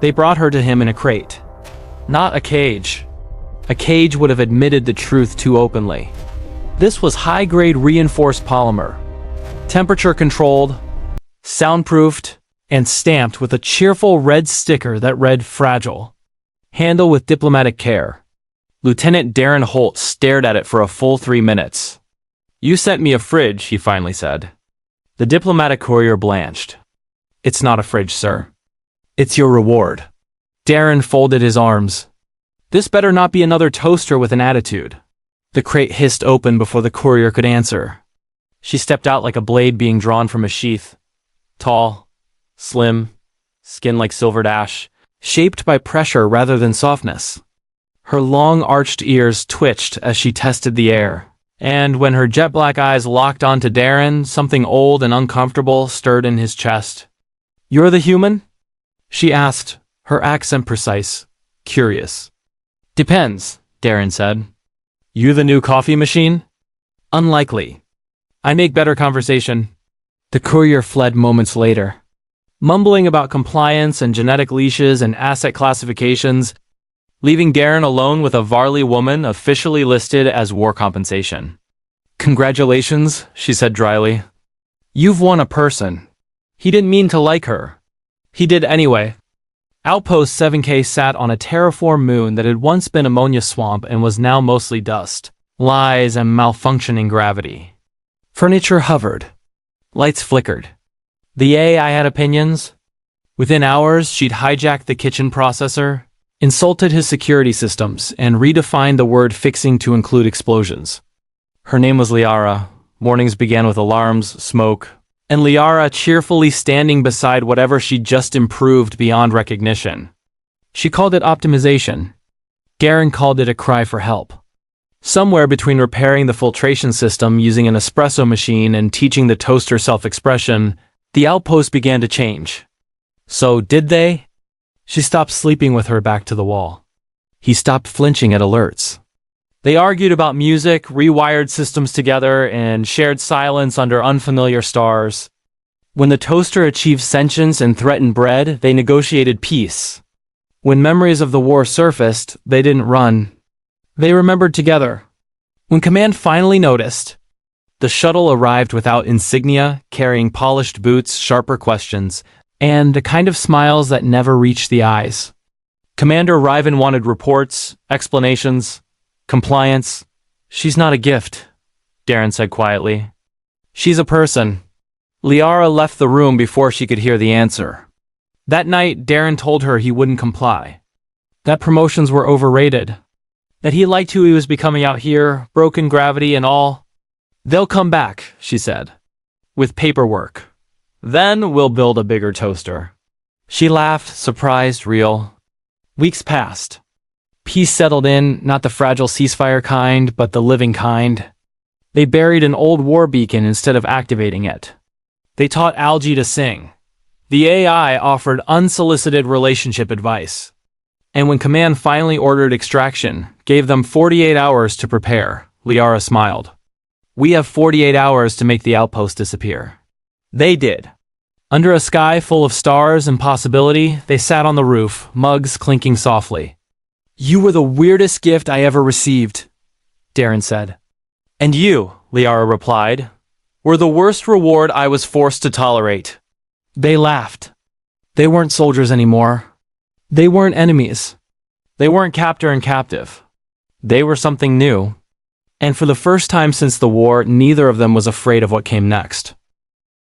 They brought her to him in a crate. Not a cage. A cage would have admitted the truth too openly. This was high-grade reinforced polymer, temperature-controlled, soundproofed, and stamped with a cheerful red sticker that read "Fragile. Handle with diplomatic care." Lieutenant Darren Holt stared at it for a full 3 minutes. "You sent me a fridge," he finally said. The diplomatic courier blanched. "It's not a fridge, sir. It's your reward." Darren folded his arms. "This better not be another toaster with an attitude." The crate hissed open before the courier could answer. She stepped out like a blade being drawn from a sheath. Tall, slim, skin like silvered ash, shaped by pressure rather than softness. Her long arched ears twitched as she tested the air, and when her jet-black eyes locked onto Darren, something old and uncomfortable stirred in his chest. "You're the human?" she asked, her accent precise, curious. "Depends," Darren said. "You the new coffee machine?" "Unlikely. I make better conversation." The courier fled moments later, mumbling about compliance and genetic leashes and asset classifications, leaving Darren alone with a Varley woman officially listed as war compensation. "Congratulations," she said dryly. "You've won a person." He didn't mean to like her. He did anyway. Outpost 7K sat on a terraform moon that had once been ammonia swamp and was now mostly dust, lies, and malfunctioning gravity. Furniture hovered. Lights flickered. The AI had opinions. Within hours, she'd hijacked the kitchen processor, insulted his security systems, and redefined the word fixing to include explosions. Her name was Liara. Mornings began with alarms, smoke, and Liara cheerfully standing beside whatever she'd just improved beyond recognition. She called it optimization. Darren called it a cry for help. Somewhere between repairing the filtration system using an espresso machine and teaching the toaster self-expression, the outpost began to change. So did they? She stopped sleeping with her back to the wall. He stopped flinching at alerts. They argued about music, rewired systems together, and shared silence under unfamiliar stars. When the toaster achieved sentience and threatened bread, they negotiated peace. When memories of the war surfaced, they didn't run. They remembered together. When command finally noticed, the shuttle arrived without insignia, carrying polished boots, sharper questions, and the kind of smiles that never reached the eyes. Commander Riven wanted reports, explanations, compliance. "She's not a gift," Darren said quietly. "She's a person." Liara left the room before she could hear the answer. That night, Darren told her he wouldn't comply. That promotions were overrated. That he liked who he was becoming out here, broken gravity and all. "They'll come back," she said, "with paperwork. Then we'll build a bigger toaster." She laughed, surprised, real. Weeks passed. Peace settled in, not the fragile ceasefire kind, but the living kind. They buried an old war beacon instead of activating it. They taught algae to sing. The AI offered unsolicited relationship advice. And when command finally ordered extraction, gave them 48 hours to prepare, Liara smiled. "We have 48 hours to make the outpost disappear." They did. Under a sky full of stars and possibility, they sat on the roof, mugs clinking softly. "You were the weirdest gift I ever received," Darren said. "And you," Liara replied, "were the worst reward I was forced to tolerate." They laughed. They weren't soldiers anymore. They weren't enemies. They weren't captor and captive. They were something new. And for the first time since the war, neither of them was afraid of what came next.